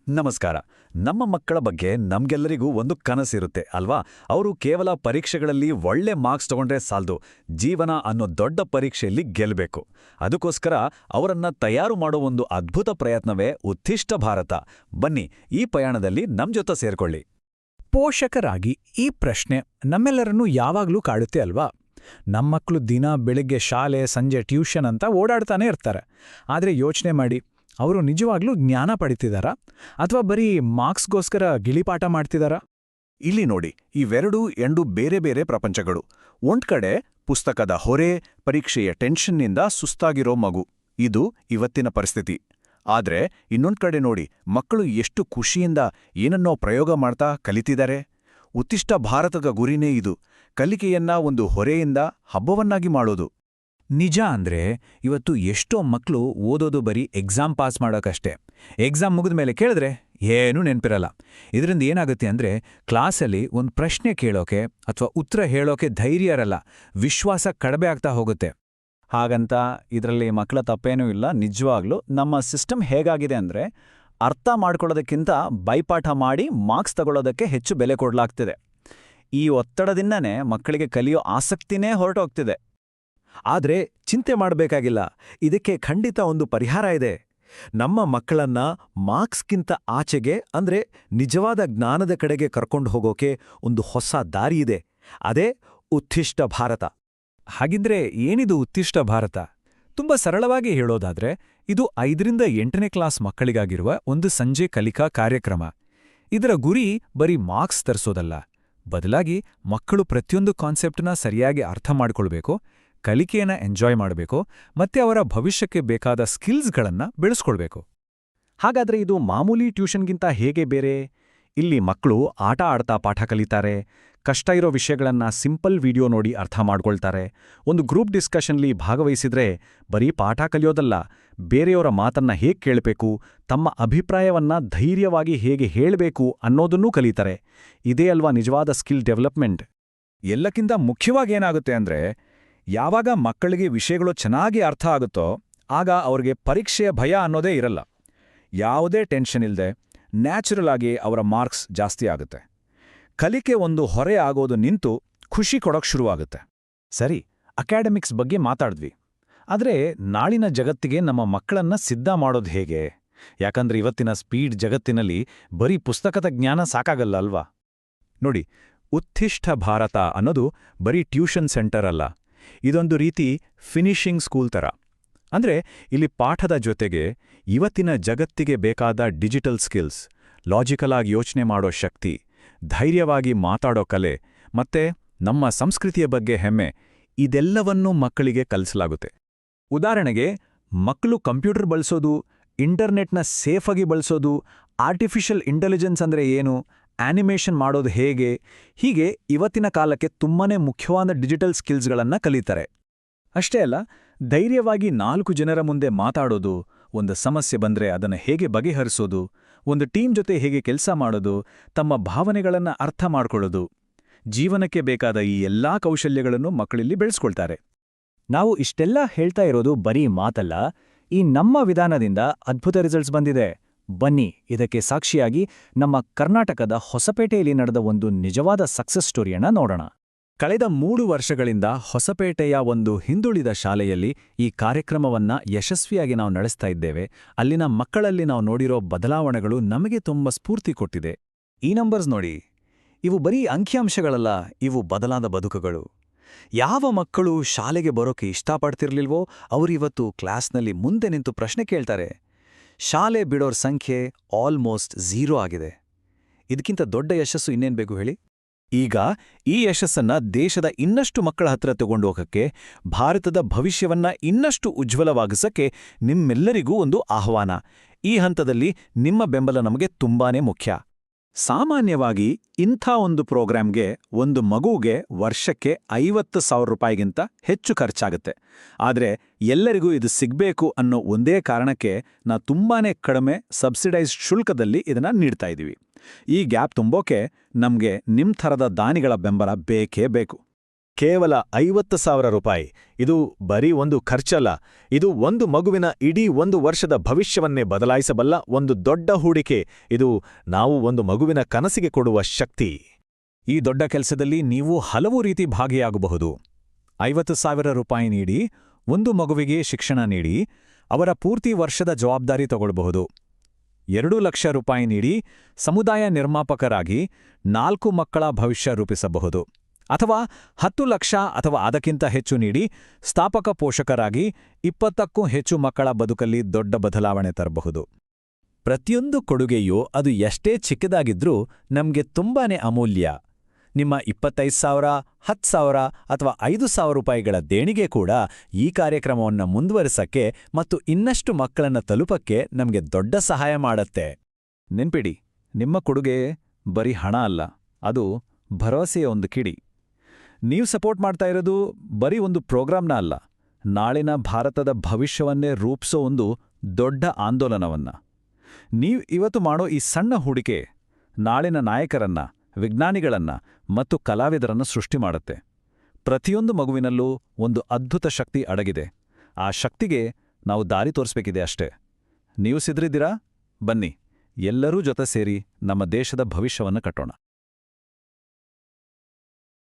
ನಮಸ್ಕಾರ. ನಮ್ಮ ಮಕ್ಕಳ ಬಗ್ಗೆ ನಮ್ಗೆಲ್ಲರಿಗೂ ಒಂದು ಕನಸಿರುತ್ತೆ ಅಲ್ವಾ? ಅವರು ಕೇವಲ ಪರೀಕ್ಷೆಗಳಲ್ಲಿ ಒಳ್ಳೆ ಮಾರ್ಕ್ಸ್ ತಗೊಂಡ್ರೆ ಸಾಲ್ದು, ಜೀವನ ಅನ್ನೋ ದೊಡ್ಡ ಪರೀಕ್ಷೆಯಲ್ಲಿ ಗೆಲ್ಲಬೇಕು. ಅದಕ್ಕೋಸ್ಕರ ಅವರನ್ನ ತಯಾರು ಮಾಡೋ ಒಂದು ಅದ್ಭುತ ಪ್ರಯತ್ನವೇ ಉತ್ತಿಷ್ಟ ಭಾರತ. ಬನ್ನಿ, ಈ ಪಯಣದಲ್ಲಿ ನಮ್ ಜೊತೆ ಸೇರ್ಕೊಳ್ಳಿ. ಪೋಷಕರಾಗಿ ಈ ಪ್ರಶ್ನೆ ನಮ್ಮೆಲ್ಲರನ್ನೂ ಯಾವಾಗ್ಲೂ ಕಾಡುತ್ತೆ ಅಲ್ವಾ? ನಮ್ಮಕ್ಕಳು ದಿನ ಬೆಳಿಗ್ಗೆ ಶಾಲೆ, ಸಂಜೆ ಟ್ಯೂಷನ್ ಅಂತ ಓಡಾಡ್ತಾನೆ ಇರ್ತಾರೆ. ಆದ್ರೆ ಯೋಚನೆ ಮಾಡಿ, ಅವರು ನಿಜವಾಗ್ಲೂ ಜ್ಞಾನ ಪಡಿತಿದಾರಾ ಅಥವಾ ಬರೀ ಮಾರ್ಕ್ಸ್ಗೋಸ್ಕರ ಗಿಳಿಪಾಠ ಮಾಡ್ತಿದಾರಾ? ಇಲ್ಲಿ ನೋಡಿ, ಇವೆರಡೂ ಬೇರೆ ಬೇರೆ ಪ್ರಪಂಚಗಳು. ಒಂದ್ಕಡೆ ಪುಸ್ತಕದ ಹೊರೆ, ಪರೀಕ್ಷೆಯ ಟೆನ್ಷನ್ನಿಂದ ಸುಸ್ತಾಗಿರೋ ಮಗು, ಇದು ಇವತ್ತಿನ ಪರಿಸ್ಥಿತಿ. ಆದ್ರೆ ಇನ್ನೊಂದ್ಕಡೆ ನೋಡಿ, ಮಕ್ಕಳು ಎಷ್ಟು ಖುಷಿಯಿಂದ ಏನನ್ನೋ ಪ್ರಯೋಗ ಮಾಡ್ತಾ ಕಲಿತಿದ್ದಾರೆ. ಉತ್ತಿಷ್ಟ ಭಾರತದ ಗುರಿನೇ ಇದು, ಕಲಿಕೆಯನ್ನ ಒಂದು ಹೊರೆಯಿಂದ ಹಬ್ಬವನ್ನಾಗಿ ಮಾಡೋದು. ನಿಜ ಅಂದ್ರೆ ಇವತ್ತು ಎಷ್ಟೋ ಮಕ್ಕಳು ಓದೋದು ಬರೀ ಎಕ್ಸಾಮ್ ಪಾಸ್ ಮಾಡೋಕಷ್ಟೇ. ಎಕ್ಸಾಮ್ ಮುಗಿದ ಮೇಲೆ ಕೇಳಿದ್ರೆ ಏನೂ ನೆನ್ಪಿರಲ್ಲ. ಇದರಿಂದ ಏನಾಗುತ್ತೆ ಅಂದ್ರೆ ಕ್ಲಾಸಲ್ಲಿ ಒಂದು ಪ್ರಶ್ನೆ ಕೇಳೋಕೆ ಅಥವಾ ಉತ್ತರ ಹೇಳೋಕೆ ಧೈರ್ಯ ಇರಲ್ಲ, ವಿಶ್ವಾಸ ಕಡಿಮೆ ಆಗ್ತಾ ಹೋಗುತ್ತೆ. ಹಾಗಂತ ಇದರಲ್ಲಿ ಮಕ್ಕಳ ತಪ್ಪೇನೂ ಇಲ್ಲ. ನಿಜವಾಗ್ಲೂ ನಮ್ಮ ಸಿಸ್ಟಮ್ ಹೇಗಾಗಿದೆ ಅಂದ್ರೆ, ಅರ್ಥ ಮಾಡ್ಕೊಳ್ಳೋದಕ್ಕಿಂತ ಬೈಪಾಠ ಮಾಡಿ ಮಾರ್ಕ್ಸ್ ತಗೊಳ್ಳೋದಕ್ಕೆ ಹೆಚ್ಚು ಬೆಲೆ ಕೊಡಲಾಗ್ತಿದೆ. ಈ ಒತ್ತಡದಿಂದನೇ ಮಕ್ಕಳಿಗೆ ಕಲಿಯೋ ಆಸಕ್ತಿನೇ ಹೊರಟೋಗ್ತಿದೆ. ಆದ್ರೆ ಚಿಂತೆ ಮಾಡಬೇಕಾಗಿಲ್ಲ, ಇದಕ್ಕೆ ಖಂಡಿತ ಒಂದು ಪರಿಹಾರ ಇದೆ. ನಮ್ಮ ಮಕ್ಕಳನ್ನ ಮಾರ್ಕ್ಸ್ಗಿಂತ ಆಚೆಗೆ ಅಂದ್ರೆ ನಿಜವಾದ ಜ್ಞಾನದ ಕಡೆಗೆ ಕರ್ಕೊಂಡು ಹೋಗೋಕೆ ಒಂದು ಹೊಸ ದಾರಿಯಿದೆ. ಅದೇ ಉತ್ತಿಷ್ಟ ಭಾರತ. ಹಾಗಿದ್ರೆ ಏನಿದು ಉತ್ತಿಷ್ಟ ಭಾರತ? ತುಂಬಾ ಸರಳವಾಗಿ ಹೇಳೋದಾದ್ರೆ ಇದು 5ರಿಂದ 8ನೇ ಕ್ಲಾಸ್ ಮಕ್ಕಳಿಗಾಗಿರುವ ಒಂದು ಸಂಜೆ ಕಲಿಕಾ ಕಾರ್ಯಕ್ರಮ. ಇದರ ಗುರಿ ಬರೀ ಮಾರ್ಕ್ಸ್ ತರಿಸೋದಲ್ಲ, ಬದಲಾಗಿ ಮಕ್ಕಳು ಪ್ರತಿಯೊಂದು ಕಾನ್ಸೆಪ್ಟ್ನ ಸರಿಯಾಗಿ ಅರ್ಥ ಮಾಡ್ಕೊಳ್ಬೇಕು, ಕಲಿಕೆಯನ್ನ ಎಂಜಾಯ್ ಮಾಡಬೇಕು, ಮತ್ತೆ ಅವರ ಭವಿಷ್ಯಕ್ಕೆ ಬೇಕಾದ ಸ್ಕಿಲ್ಸ್ಗಳನ್ನ ಬೆಳೆಸ್ಕೊಳ್ಬೇಕು. ಹಾಗಾದ್ರೆ ಇದು ಮಾಮೂಲಿ ಟ್ಯೂಷನ್ಗಿಂತ ಹೇಗೆ ಬೇರೆ? ಇಲ್ಲಿ ಮಕ್ಕಳು ಆಟ ಆಡ್ತಾ ಪಾಠ ಕಲಿತಾರೆ, ಕಷ್ಟ ಇರೋ ವಿಷಯಗಳನ್ನ ಸಿಂಪಲ್ ವಿಡಿಯೋ ನೋಡಿ ಅರ್ಥ ಮಾಡ್ಕೊಳ್ತಾರೆ. ಒಂದು ಗ್ರೂಪ್ ಡಿಸ್ಕಷನ್ಲಿ ಭಾಗವಹಿಸಿದ್ರೆ ಬರೀ ಪಾಠ ಕಲಿಯೋದಲ್ಲ, ಬೇರೆಯವರ ಮಾತನ್ನ ಹೇಗೆ ಕೇಳಬೇಕು, ತಮ್ಮ ಅಭಿಪ್ರಾಯವನ್ನ ಧೈರ್ಯವಾಗಿ ಹೇಗೆ ಹೇಳಬೇಕು ಅನ್ನೋದನ್ನೂ ಕಲಿತಾರೆ. ಇದೇ ಅಲ್ವಾ ನಿಜವಾದ ಸ್ಕಿಲ್ ಡೆವಲಪ್ಮೆಂಟ್. ಎಲ್ಲಕ್ಕಿಂತ ಮುಖ್ಯವಾಗೇನಾಗುತ್ತೆ ಅಂದ್ರೆ, ಯಾವಾಗ ಮಕ್ಕಳಿಗೆ ವಿಷಯಗಳು ಚೆನ್ನಾಗಿ ಅರ್ಥ ಆಗುತ್ತೋ ಆಗ ಅವ್ರಿಗೆ ಪರೀಕ್ಷೆಯ ಭಯ ಅನ್ನೋದೇ ಇರಲ್ಲ. ಯಾವುದೇ ಟೆನ್ಷನ್ ಇಲ್ಲದೆ ನ್ಯಾಚುರಲ್ ಆಗಿ ಅವರ ಮಾರ್ಕ್ಸ್ ಜಾಸ್ತಿ ಆಗುತ್ತೆ. ಕಲಿಕೆ ಒಂದು ಹೊರೆ ಆಗೋದು ನಿಂತು ಖುಷಿ ಕೊಡೋಕ್ ಶುರುವಾಗುತ್ತೆ. ಸರಿ, ಅಕಾಡೆಮಿಕ್ಸ್ ಬಗ್ಗೆ ಮಾತಾಡಿದ್ವಿ. ಆದ್ರೆ ನಾಳಿನ ಜಗತ್ತಿಗೆ ನಮ್ಮ ಮಕ್ಕಳನ್ನ ಸಿದ್ಧ ಮಾಡೋದು ಹೇಗೆ? ಯಾಕಂದ್ರೆ ಇವತ್ತಿನ ಸ್ಪೀಡ್ ಜಗತ್ತಿನಲ್ಲಿ ಬರೀ ಪುಸ್ತಕದ ಜ್ಞಾನ ಸಾಕಾಗಲ್ಲ ಅಲ್ವಾ? ನೋಡಿ, ಉತ್ತಿಷ್ಟ ಭಾರತ ಅನ್ನೋದು ಬರೀ ಟ್ಯೂಷನ್ ಸೆಂಟರ್ ಅಲ್ಲ, ಇದೊಂದು ರೀತಿ ಫಿನಿಷಿಂಗ್ ಸ್ಕೂಲ್ ಥರ. ಅಂದ್ರೆ ಇಲ್ಲಿ ಪಾಠದ ಜೊತೆಗೆ ಇವತ್ತಿನ ಜಗತ್ತಿಗೆ ಬೇಕಾದ ಡಿಜಿಟಲ್ ಸ್ಕಿಲ್ಸ್, ಲಾಜಿಕಲ್ ಆಗಿ ಯೋಚನೆ ಮಾಡೋ ಶಕ್ತಿ, ಧೈರ್ಯವಾಗಿ ಮಾತಾಡೋ ಕಲೆ ಮತ್ತೆ ನಮ್ಮ ಸಂಸ್ಕೃತಿಯ ಬಗ್ಗೆ ಹೆಮ್ಮೆ, ಇದೆಲ್ಲವನ್ನೂ ಮಕ್ಕಳಿಗೆ ಕಲಿಸಲಾಗುತ್ತೆ. ಉದಾಹರಣೆಗೆ, ಮಕ್ಕಳು ಕಂಪ್ಯೂಟರ್ ಬಳಸೋದು, ಇಂಟರ್ನೆಟ್ನ ಸೇಫಾಗಿ ಬಳಸೋದು, ಆರ್ಟಿಫಿಷಿಯಲ್ ಇಂಟೆಲಿಜೆನ್ಸ್ ಅಂದ್ರೆ ಏನು, ಆನಿಮೇಷನ್ ಮಾಡೋದು ಹೇಗೆ, ಹೀಗೆ ಇವತ್ತಿನ ಕಾಲಕ್ಕೆ ತುಂಬಾನೇ ಮುಖ್ಯವಾದ ಡಿಜಿಟಲ್ ಸ್ಕಿಲ್ಸ್ಗಳನ್ನ ಕಲಿತಾರೆ. ಅಷ್ಟೇ ಅಲ್ಲ, ಧೈರ್ಯವಾಗಿ 4 ಜನರ ಮುಂದೆ ಮಾತಾಡೋದು, ಒಂದು ಸಮಸ್ಯೆ ಬಂದ್ರೆ ಅದನ್ನು ಹೇಗೆ ಬಗೆಹರಿಸೋದು, ಒಂದು ಟೀಮ್ ಜೊತೆ ಹೇಗೆ ಕೆಲಸ ಮಾಡೋದು, ತಮ್ಮ ಭಾವನೆಗಳನ್ನ ಅರ್ಥ ಮಾಡ್ಕೊಳ್ಳೋದು, ಜೀವನಕ್ಕೆ ಬೇಕಾದ ಈ ಎಲ್ಲಾ ಕೌಶಲ್ಯಗಳನ್ನು ಮಕ್ಕಳಲ್ಲಿ ಬೆಳೆಸ್ಕೊಳ್ತಾರೆ. ನಾವು ಇಷ್ಟೆಲ್ಲ ಹೇಳ್ತಾ ಇರೋದು ಬರೀ ಮಾತಲ್ಲ, ಈ ನಮ್ಮ ವಿಧಾನದಿಂದ ಅದ್ಭುತ ರಿಸಲ್ಟ್ಸ್ ಬಂದಿದೆ. ಬನ್ನಿ, ಇದಕ್ಕೆ ಸಾಕ್ಷಿಯಾಗಿ ನಮ್ಮ ಕರ್ನಾಟಕದ ಹೊಸಪೇಟೆಯಲ್ಲಿ ನಡೆದ ಒಂದು ನಿಜವಾದ ಸಕ್ಸಸ್ ಸ್ಟೋರಿಯನ್ನ ನೋಡೋಣ. ಕಳೆದ 3 ವರ್ಷಗಳಿಂದ ಹೊಸಪೇಟೆಯ ಒಂದು ಹಿಂದುಳಿದ ಶಾಲೆಯಲ್ಲಿ ಈ ಕಾರ್ಯಕ್ರಮವನ್ನ ಯಶಸ್ವಿಯಾಗಿ ನಾವು ನಡೆಸ್ತಾ ಇದ್ದೇವೆ. ಅಲ್ಲಿನ ಮಕ್ಕಳಲ್ಲಿ ನಾವು ನೋಡಿರೋ ಬದಲಾವಣೆಗಳು ನಮಗೆ ತುಂಬ ಸ್ಫೂರ್ತಿ ಕೊಟ್ಟಿದೆ. ಈ ನಂಬರ್ಸ್ ನೋಡಿ, ಇವು ಬರೀ ಅಂಕಿಅಂಶಗಳಲ್ಲ, ಇವು ಬದಲಾದ ಬದುಕುಗಳು. ಯಾವ ಮಕ್ಕಳು ಶಾಲೆಗೆ ಬರೋಕೆ ಇಷ್ಟಪಡ್ತಿರ್ಲಿಲ್ವೋ ಅವರಿವತ್ತು ಕ್ಲಾಸ್ನಲ್ಲಿ ಮುಂದೆ ನಿಂತು ಪ್ರಶ್ನೆ ಕೇಳ್ತಾರೆ. ಶಾಲೆ ಬಿಡೋರ್ ಸಂಖ್ಯೆ ಆಲ್ಮೋಸ್ಟ್ 0 ಆಗಿದೆ. ಇದಕ್ಕಿಂತ ದೊಡ್ಡ ಯಶಸ್ಸು ಇನ್ನೇನ್ ಬೇಕು ಹೇಳಿ? ಈಗ ಈ ಯಶಸ್ಸನ್ನ ದೇಶದ ಇನ್ನಷ್ಟು ಮಕ್ಕಳ ಹತ್ರ ತಗೊಂಡು ಹೋಗಕ್ಕೆ, ಭಾರತದ ಭವಿಷ್ಯವನ್ನ ಇನ್ನಷ್ಟು ಉಜ್ವಲವಾಗಿಸಕ್ಕೆ ನಿಮ್ಮೆಲ್ಲರಿಗೂ ಒಂದು ಆಹ್ವಾನ. ಈ ಹಂತದಲ್ಲಿ ನಿಮ್ಮ ಬೆಂಬಲ ನಮಗೆ ತುಂಬಾನೇ ಮುಖ್ಯ. ಸಾಮಾನ್ಯವಾಗಿ ಇಂಥ ಒಂದು ಪ್ರೋಗ್ರಾಂಗೆ ಒಂದು ಮಗುಗೆ ವರ್ಷಕ್ಕೆ 50,000 ರೂಪಾಯಿಗಿಂತ ಹೆಚ್ಚು ಖರ್ಚಾಗುತ್ತೆ. ಆದ್ರೆ ಎಲ್ಲರಿಗೂ ಇದು ಸಿಗ್ಬೇಕು ಅನ್ನೋ ಒಂದೇ ಕಾರಣಕ್ಕೆ ತುಂಬಾನೇ ಕಡಿಮೆ ಸಬ್ಸಿಡೈಸ್ಡ್ ಶುಲ್ಕದಲ್ಲಿ ಇದನ್ನ ನೀಡ್ತಾ ಇದೀವಿ. ಈ ಗ್ಯಾಪ್ ತುಂಬೋಕೆ ನಮ್ಗೆ ನಿಮ್ ಥರದ ದಾನಿಗಳ ಬೆಂಬಲ ಬೇಕೇ ಬೇಕು. ಕೇವಲ 50,000 ರೂಪಾಯಿ. ಇದು ಬರೀ ಒಂದು ಖರ್ಚಲ್ಲ, ಇದು ಒಂದು ಮಗುವಿನ ಇಡೀ 1 ವರ್ಷದ ಭವಿಷ್ಯವನ್ನೇ ಬದಲಾಯಿಸಬಲ್ಲ ಒಂದು ದೊಡ್ಡ ಹೂಡಿಕೆ. ಇದು ನಾವು ಒಂದು ಮಗುವಿನ ಕನಸಿಗೆ ಕೊಡುವ ಶಕ್ತಿ. ಈ ದೊಡ್ಡ ಕೆಲಸದಲ್ಲಿ ನೀವು ಹಲವು ರೀತಿ ಭಾಗಿಯಾಗಬಹುದು. 50,000 ರೂಪಾಯಿ ನೀಡಿ ಒಂದು ಮಗುವಿಗೆ ಶಿಕ್ಷಣ ನೀಡಿ ಅವರ ಪೂರ್ತಿ ವರ್ಷದ ಜವಾಬ್ದಾರಿ ತಗೊಳ್ಬಹುದು. 2 ಲಕ್ಷ ರೂಪಾಯಿ ನೀಡಿ ಸಮುದಾಯ ನಿರ್ಮಾಪಕರಾಗಿ 4 ಮಕ್ಕಳ ಭವಿಷ್ಯ ರೂಪಿಸಬಹುದು. ಅಥವಾ 10 ಲಕ್ಷ ಅಥವಾ ಅದಕ್ಕಿಂತ ಹೆಚ್ಚು ನೀಡಿ ಸ್ಥಾಪಕ ಪೋಷಕರಾಗಿ 20ಕ್ಕೂ ಹೆಚ್ಚು ಮಕ್ಕಳ ಬದುಕಲ್ಲಿ ದೊಡ್ಡ ಬದಲಾವಣೆ ತರಬಹುದು. ಪ್ರತಿಯೊಂದು ಕೊಡುಗೆಯೂ ಅದು ಎಷ್ಟೇ ಚಿಕ್ಕದಾಗಿದ್ರೂ ನಮ್ಗೆ ತುಂಬಾನೇ ಅಮೂಲ್ಯ. ನಿಮ್ಮ 25,000, 10,000 ಅಥವಾ 5,000 ರೂಪಾಯಿಗಳ ದೇಣಿಗೆ ಕೂಡ ಈ ಕಾರ್ಯಕ್ರಮವನ್ನು ಮುಂದುವರಿಸಕ್ಕೆ ಮತ್ತು ಇನ್ನಷ್ಟು ಮಕ್ಕಳನ್ನ ತಲುಪಕ್ಕೆ ನಮ್ಗೆ ದೊಡ್ಡ ಸಹಾಯ ಮಾಡತ್ತೆ. ನೆನ್ಪಿಡಿ, ನಿಮ್ಮ ಕೊಡುಗೆ ಬರೀ ಹಣ ಅಲ್ಲ, ಅದು ಭರವಸೆಯ ಒಂದು ಕಿಡಿ. ನೀವು ಸಪೋರ್ಟ್ ಮಾಡ್ತಾ ಇರೋದು ಬರೀ ಒಂದು ಪ್ರೋಗ್ರಾಮ್ನ ಅಲ್ಲ, ನಾಳಿನ ಭಾರತದ ಭವಿಷ್ಯವನ್ನೇ ರೂಪಿಸೋ ಒಂದು ದೊಡ್ಡ ಆಂದೋಲನವನ್ನ. ನೀವು ಇವತ್ತು ಮಾಡೋ ಈ ಸಣ್ಣ ಹೂಡಿಕೆ ನಾಳಿನ ನಾಯಕರನ್ನ, ವಿಜ್ಞಾನಿಗಳನ್ನ ಮತ್ತು ಕಲಾವಿದರನ್ನ ಸೃಷ್ಟಿ ಮಾಡುತ್ತೆ. ಪ್ರತಿಯೊಂದು ಮಗುವಿನಲ್ಲೂ ಒಂದು ಅದ್ಭುತ ಶಕ್ತಿ ಅಡಗಿದೆ. ಆ ಶಕ್ತಿಗೆ ನಾವು ದಾರಿ ತೋರಿಸ್ಬೇಕಿದೆ ಅಷ್ಟೇ. ನೀವು ಸಿದ್ರಿದ್ದೀರಾ? ಬನ್ನಿ, ಎಲ್ಲರೂ ಜೊತೆ ಸೇರಿ ನಮ್ಮ ದೇಶದ ಭವಿಷ್ಯವನ್ನು ಕಟ್ಟೋಣ.